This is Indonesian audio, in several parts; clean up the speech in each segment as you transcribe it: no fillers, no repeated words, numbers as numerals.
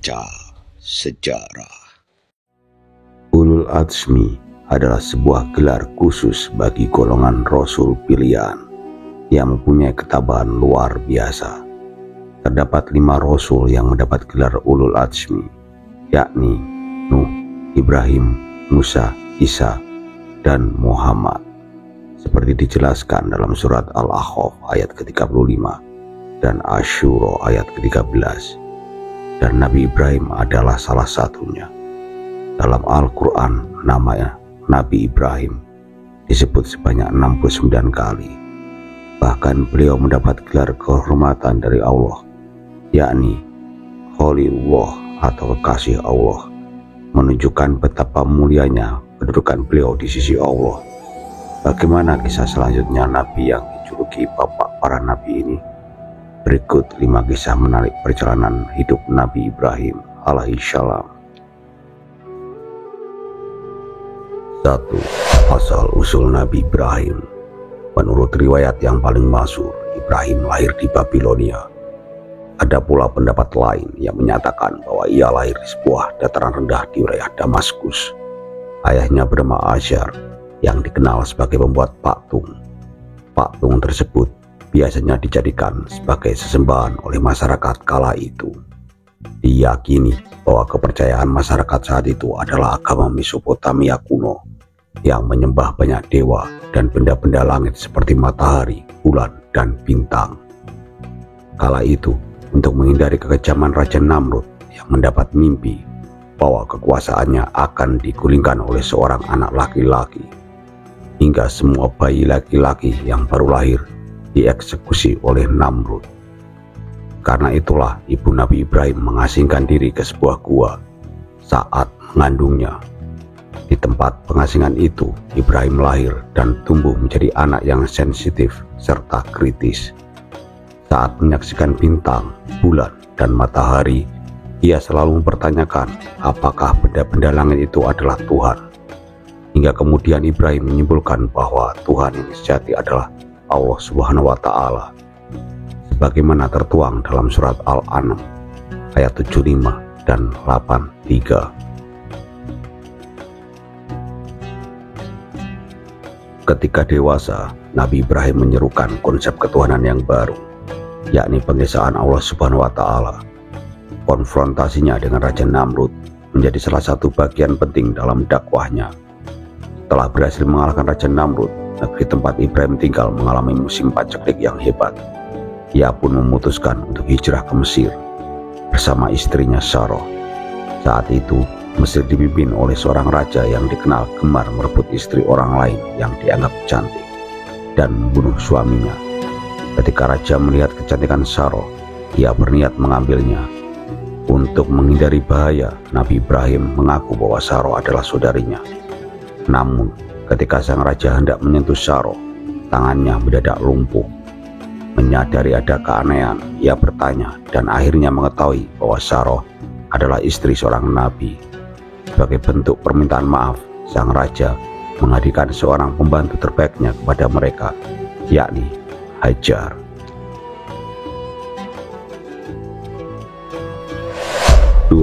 Baca Sejarah. Ulul Azmi adalah sebuah gelar khusus bagi golongan Rasul pilihan yang mempunyai ketabahan luar biasa. Terdapat 5 Rasul yang mendapat gelar Ulul Azmi, yakni Nuh, Ibrahim, Musa, Isa, dan Muhammad. Seperti dijelaskan dalam surat Al-Ahqaf ayat ke-35 dan Asy-Syura ayat ke-13. Dan Nabi Ibrahim adalah salah satunya. Dalam Al-Quran, namanya Nabi Ibrahim disebut sebanyak 69 kali. Bahkan beliau mendapat gelar kehormatan dari Allah, yakni Khalilullah atau kekasih Allah, menunjukkan betapa mulianya kedudukan beliau di sisi Allah. Bagaimana kisah selanjutnya Nabi yang dijuluki bapak para nabi ini? Berikut 5 kisah menarik perjalanan hidup Nabi Ibrahim alaihissalam. 1. Asal-usul Nabi Ibrahim. Menurut riwayat yang paling masyhur, Ibrahim lahir di Babilonia. Ada pula pendapat lain yang menyatakan bahwa ia lahir di sebuah dataran rendah di wilayah Damaskus. Ayahnya bernama Azar, yang dikenal sebagai pembuat patung. Patung tersebut biasanya dijadikan sebagai sesembahan oleh masyarakat kala itu. Diyakini bahwa kepercayaan masyarakat saat itu adalah agama Mesopotamia kuno yang menyembah banyak dewa dan benda-benda langit seperti matahari, bulan, dan bintang. Kala itu, untuk menghindari kekejaman Raja Namrud yang mendapat mimpi bahwa kekuasaannya akan digulingkan oleh seorang anak laki-laki, hingga semua bayi laki-laki yang baru lahir dieksekusi oleh Namrud. Karena itulah ibu Nabi Ibrahim mengasingkan diri ke sebuah gua saat mengandungnya. Di tempat pengasingan itu, Ibrahim lahir dan tumbuh menjadi anak yang sensitif serta kritis. Saat menyaksikan bintang, bulan, dan matahari, ia selalu mempertanyakan apakah benda-benda langit itu adalah Tuhan. Hingga kemudian Ibrahim menyimpulkan bahwa Tuhan yang sejati adalah Allah Subhanahu wa Ta'ala, sebagaimana tertuang dalam surat Al-An'am ayat 75 dan 83. Ketika dewasa, Nabi Ibrahim menyerukan konsep ketuhanan yang baru, yakni pengesaan Allah Subhanahu wa Ta'ala. Konfrontasinya dengan Raja Namrud menjadi salah satu bagian penting dalam dakwahnya. Setelah berhasil mengalahkan Raja Namrud, negeri tempat Ibrahim tinggal mengalami musim paceklik yang hebat. Ia pun memutuskan untuk hijrah ke Mesir bersama istrinya Sarah. Saat itu, Mesir dipimpin oleh seorang raja yang dikenal gemar merebut istri orang lain yang dianggap cantik dan membunuh suaminya. Ketika raja melihat kecantikan Sarah, ia berniat mengambilnya. Untuk menghindari bahaya, Nabi Ibrahim mengaku bahwa Sarah adalah saudarinya. Namun, ketika sang raja hendak menyentuh Sarah, tangannya mendadak lumpuh. Menyadari ada keanehan, ia bertanya dan akhirnya mengetahui bahwa Sarah adalah istri seorang nabi. Sebagai bentuk permintaan maaf, sang raja menghadirkan seorang pembantu terbaiknya kepada mereka, yakni Hajar. 2.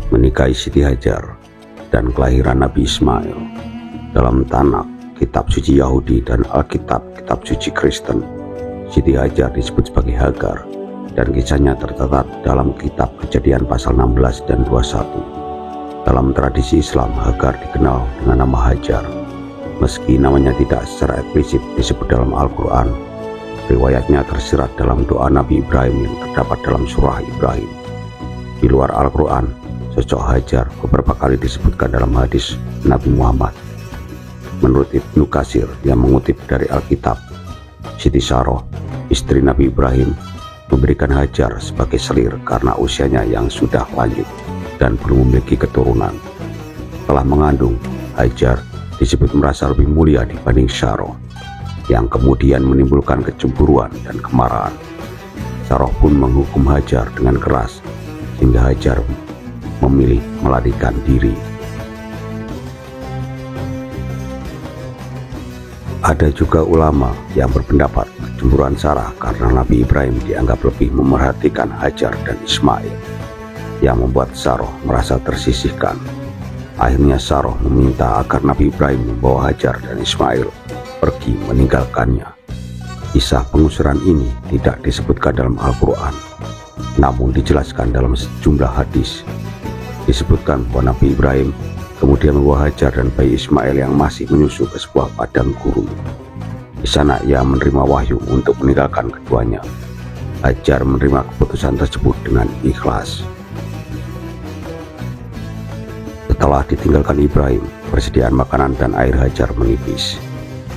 Menikahi Siti Hajar dan kelahiran Nabi Ismail. Dalam Tanakh, kitab suci Yahudi, dan Alkitab, kitab suci Kristen, Siti Hajar disebut sebagai Hagar, dan kisahnya tercatat dalam kitab Kejadian pasal 16 dan 21. Dalam tradisi Islam, Hagar dikenal dengan nama Hajar. Meski namanya tidak secara eksplisit disebut dalam Al-Quran, riwayatnya tersirat dalam doa Nabi Ibrahim yang terdapat dalam surah Ibrahim. Di luar Al-Quran, sosok Hajar beberapa kali disebutkan dalam hadis Nabi Muhammad. Menurut Ibnu Katsir yang mengutip dari Alkitab, Siti Sarah, istri Nabi Ibrahim, memberikan Hajar sebagai selir karena usianya yang sudah lanjut dan belum memiliki keturunan. Setelah mengandung, Hajar disebut merasa lebih mulia dibanding Sarah, yang kemudian menimbulkan kecemburuan dan kemarahan. Sarah pun menghukum Hajar dengan keras, sehingga Hajar memilih melarikan diri. Ada juga ulama yang berpendapat kecemburuan Sarah karena Nabi Ibrahim dianggap lebih memerhatikan Hajar dan Ismail. yang membuat Saroh merasa tersisihkan. Akhirnya Saroh meminta agar Nabi Ibrahim membawa Hajar dan Ismail pergi meninggalkannya. Kisah pengusiran ini tidak disebutkan dalam Al-Quran, namun dijelaskan dalam sejumlah hadis. Disebutkan bahwa Nabi Ibrahim kemudian membawa Hajar dan bayi Ismail yang masih menyusu ke sebuah padang gurun. Di sana ia menerima wahyu untuk meninggalkan keduanya. Hajar menerima keputusan tersebut dengan ikhlas. Setelah ditinggalkan Ibrahim, persediaan makanan dan air Hajar menipis.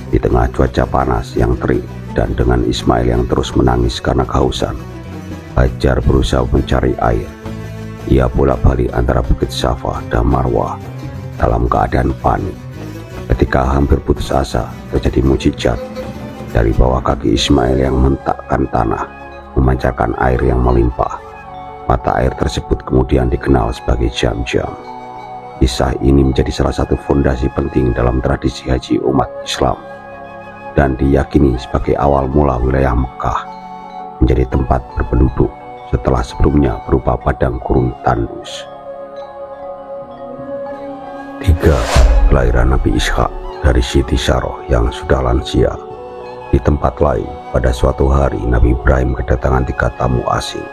Di tengah cuaca panas yang terik dan dengan Ismail yang terus menangis karena kehausan, Hajar berusaha mencari air. Ia bolak-balik antara Bukit Safa dan Marwah dalam keadaan panik. Ketika hampir putus asa, terjadi mukjizat. Dari bawah kaki Ismail yang mentakkan tanah, memancarkan air yang melimpah. Mata air tersebut kemudian dikenal sebagai Jam-Jam. Kisah ini menjadi salah satu fondasi penting dalam tradisi haji umat Islam dan diyakini sebagai awal mula wilayah Mekah menjadi tempat berpenduduk setelah sebelumnya berupa padang gurun tandus. 3. Kelahiran Nabi Ishak dari Siti Saroh yang sudah lansia. Di tempat lain, pada suatu hari Nabi Ibrahim kedatangan 3 tamu asing.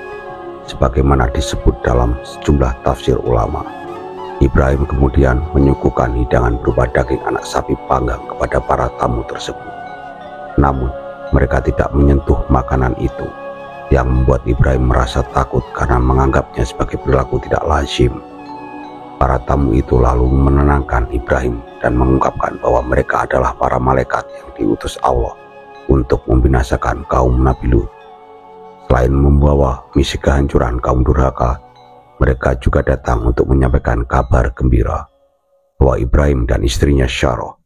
Sebagaimana disebut dalam sejumlah tafsir ulama, Ibrahim kemudian menyuguhkan hidangan berupa daging anak sapi panggang kepada para tamu tersebut. Namun, mereka tidak menyentuh makanan itu, yang membuat Ibrahim merasa takut karena menganggapnya sebagai perilaku tidak lazim. Para tamu itu lalu menenangkan Ibrahim dan mengungkapkan bahwa mereka adalah para malaikat yang diutus Allah untuk membinasakan kaum Nabi Lut. Selain membawa misi kehancuran kaum durhaka, mereka juga datang untuk menyampaikan kabar gembira bahwa Ibrahim dan istrinya Saroh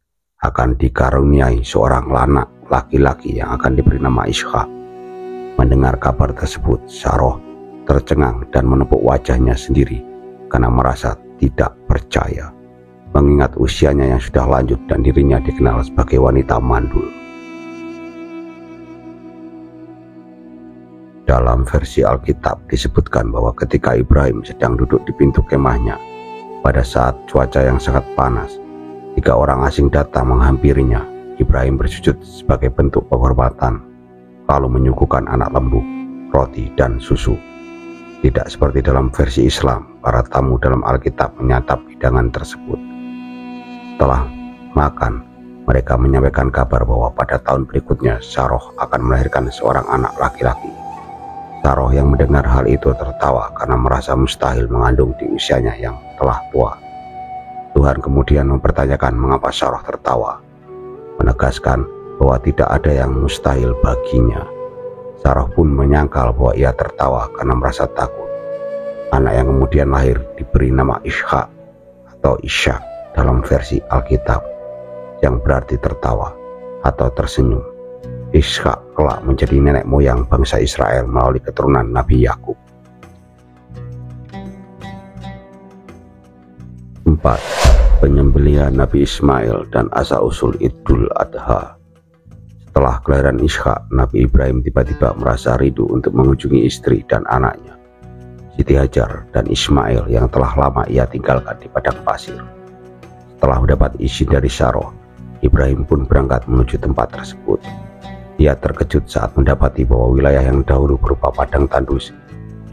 akan dikaruniai seorang anak laki-laki yang akan diberi nama Ishak. Mendengar kabar tersebut, Saroh tercengang dan menepuk wajahnya sendiri karena merasa tidak percaya, mengingat usianya yang sudah lanjut dan dirinya dikenal sebagai wanita mandul. Dalam versi Alkitab disebutkan bahwa ketika Ibrahim sedang duduk di pintu kemahnya, pada saat cuaca yang sangat panas, 3 orang asing datang menghampirinya. Ibrahim bersujud sebagai bentuk penghormatan, lalu menyuguhkan anak lembu, roti, dan susu. Tidak seperti dalam versi Islam, para tamu dalam Alkitab menyantap hidangan tersebut. Setelah makan, mereka menyampaikan kabar bahwa pada tahun berikutnya Saroh akan melahirkan seorang anak laki-laki. Saroh yang mendengar hal itu tertawa karena merasa mustahil mengandung di usianya yang telah tua. Tuhan kemudian mempertanyakan mengapa Saroh tertawa, menegaskan bahwa tidak ada yang mustahil baginya. Saroh pun menyangkal bahwa ia tertawa karena merasa takut. Anak yang kemudian lahir diberi nama Ishak atau Ishak dalam versi Alkitab, yang berarti tertawa atau tersenyum. Ishak kelak menjadi nenek moyang bangsa Israel melalui keturunan Nabi Yakub. 4. Penyembelihan Nabi Ismail dan asal-usul Idul Adha. Setelah kelahiran Ishak, Nabi Ibrahim tiba-tiba merasa rindu untuk mengunjungi istri dan anaknya, Siti Hajar dan Ismail yang telah lama ia tinggalkan di padang pasir. Setelah mendapat izin dari Saroh, Ibrahim pun berangkat menuju tempat tersebut. Ia terkejut saat mendapati bahwa wilayah yang dahulu berupa padang tandus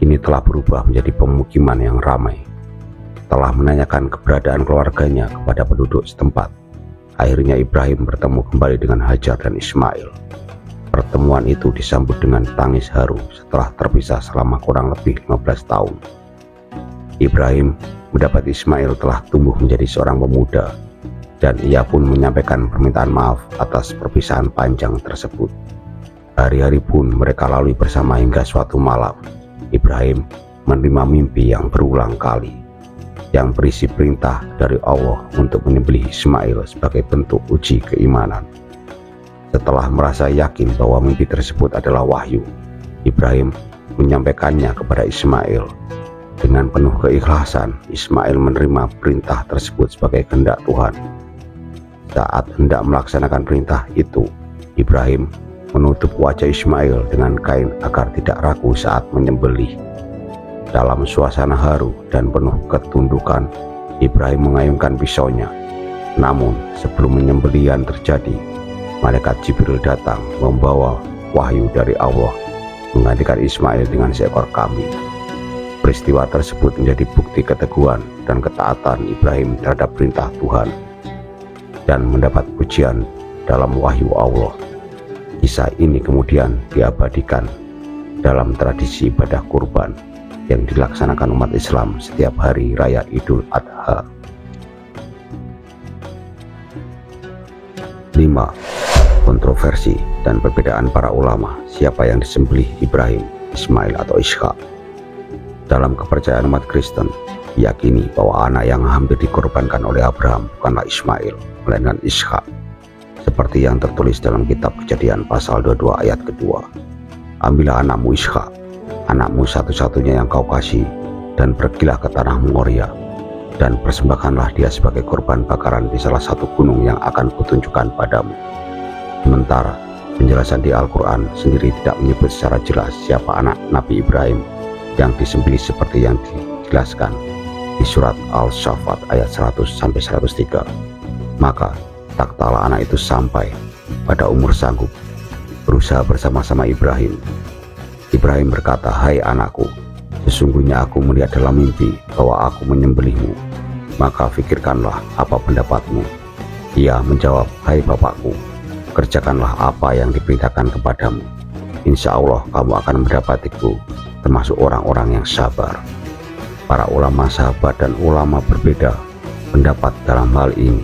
kini telah berubah menjadi pemukiman yang ramai. Setelah menanyakan keberadaan keluarganya kepada penduduk setempat, akhirnya Ibrahim bertemu kembali dengan Hajar dan Ismail. Pertemuan itu disambut dengan tangis haru setelah terpisah selama kurang lebih 15 tahun. Ibrahim mendapat Ismail telah tumbuh menjadi seorang pemuda, dan ia pun menyampaikan permintaan maaf atas perpisahan panjang tersebut. Hari-hari pun mereka lalui bersama hingga suatu malam. Ibrahim menerima mimpi yang berulang kali, yang berisi perintah dari Allah untuk menyembelih Ismail sebagai bentuk uji keimanan. Setelah merasa yakin bahwa mimpi tersebut adalah wahyu, Ibrahim menyampaikannya kepada Ismail. Dengan penuh keikhlasan, Ismail menerima perintah tersebut sebagai kehendak Tuhan. Saat hendak melaksanakan perintah itu, Ibrahim menutup wajah Ismail dengan kain agar tidak ragu saat menyembelih. Dalam suasana haru dan penuh ketundukan, Ibrahim mengayunkan pisaunya. Namun sebelum penyembelihan terjadi, malaikat Jibril datang membawa wahyu dari Allah menggantikan Ismail dengan seekor kambing. Peristiwa tersebut menjadi bukti keteguhan dan ketaatan Ibrahim terhadap perintah Tuhan dan mendapat pujian dalam wahyu Allah. Kisah ini kemudian diabadikan dalam tradisi ibadah kurban yang dilaksanakan umat Islam setiap hari raya Idul Adha. 5. Kontroversi dan perbedaan para ulama siapa yang disembelih Ibrahim, Ismail atau Ishak. Dalam kepercayaan umat Kristen, diyakini bahwa anak yang hampir dikorbankan oleh Abraham bukanlah Ismail, melainkan Ishak, seperti yang tertulis dalam kitab Kejadian pasal 22 ayat kedua. Ambillah anakmu Ishak, anakmu satu-satunya yang kau kasih, dan pergilah ke tanah Moria, dan persembahkanlah dia sebagai korban bakaran di salah satu gunung yang akan kutunjukkan padamu. Sementara penjelasan di Al-Quran sendiri tidak menyebut secara jelas siapa anak Nabi Ibrahim yang disembelih seperti yang dijelaskan di surat Al-Saffat ayat 100-103. Maka tak kala anak itu sampai pada umur sanggup berusaha bersama-sama Ibrahim. Ibrahim berkata, "Hai anakku, sesungguhnya aku melihat dalam mimpi bahwa aku menyembelihmu. Maka fikirkanlah apa pendapatmu." Ia menjawab, "Hai bapakku, kerjakanlah apa yang diperintahkan kepadamu. Insya Allah kamu akan mendapatiku termasuk orang-orang yang sabar." Para ulama sahabat dan ulama berbeda pendapat dalam hal ini.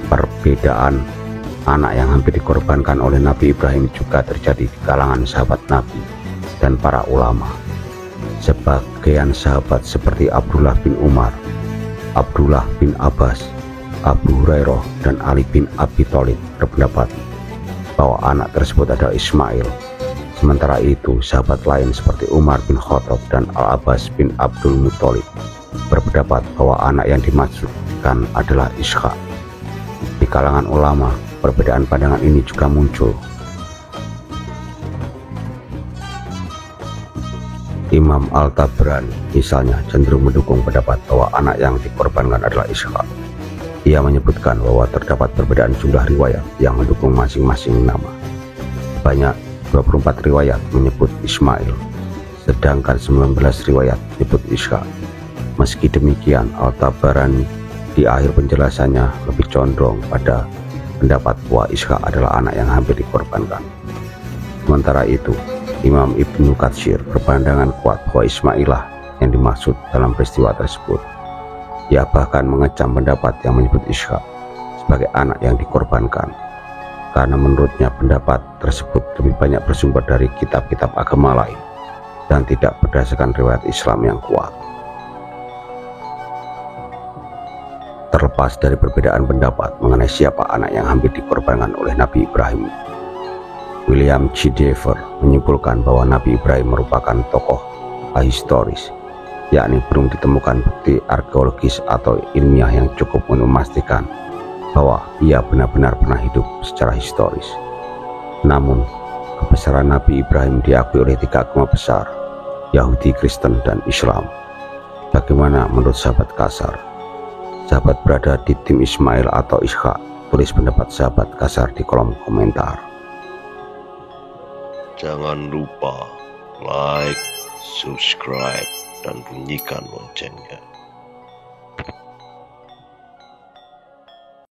Perbedaan anak yang hampir dikorbankan oleh Nabi Ibrahim juga terjadi di kalangan sahabat Nabi dan para ulama. Sebagian sahabat seperti Abdullah bin Umar, Abdullah bin Abbas, Abu Hurairah, dan Ali bin Abi Thalib berpendapat bahwa anak tersebut adalah Ismail. Sementara itu, sahabat lain seperti Umar bin Khattab dan Al-Abbas bin Abdul Muthalib berpendapat bahwa anak yang dimaksudkan adalah Ishak. Di kalangan ulama, perbedaan pandangan ini juga muncul. Imam Al-Tabrani misalnya cenderung mendukung pendapat bahwa anak yang dikorbankan adalah Ishak. Ia menyebutkan bahwa terdapat perbedaan jumlah riwayat yang mendukung masing-masing nama. Banyak 24 riwayat menyebut Ismail, sedangkan 19 riwayat menyebut Ishak. Meski demikian, Al-Tabrani di akhir penjelasannya lebih condong pada pendapat bahwa Ishak adalah anak yang hampir dikorbankan. Sementara itu, Imam Ibnu Katsir berpandangan kuat bahwa Ismailah yang dimaksud dalam peristiwa tersebut. Ia bahkan mengecam pendapat yang menyebut Ishak sebagai anak yang dikorbankan, karena menurutnya pendapat tersebut lebih banyak bersumber dari kitab-kitab agama lain dan tidak berdasarkan riwayat Islam yang kuat. Terlepas dari perbedaan pendapat mengenai siapa anak yang hampir dikorbankan oleh Nabi Ibrahim, William G. Dever menyimpulkan bahwa Nabi Ibrahim merupakan tokoh ahistoris, yakni belum ditemukan bukti arkeologis atau ilmiah yang cukup memastikan bahwa ia benar-benar pernah hidup secara historis. Namun, kebesaran Nabi Ibrahim diakui oleh 3 agama besar, Yahudi, Kristen, dan Islam. Bagaimana menurut sahabat Kasar? Sahabat berada di tim Ismail atau Ishak? Tulis pendapat sahabat Kasar di kolom komentar. Jangan lupa like, subscribe, dan bunyikan loncengnya.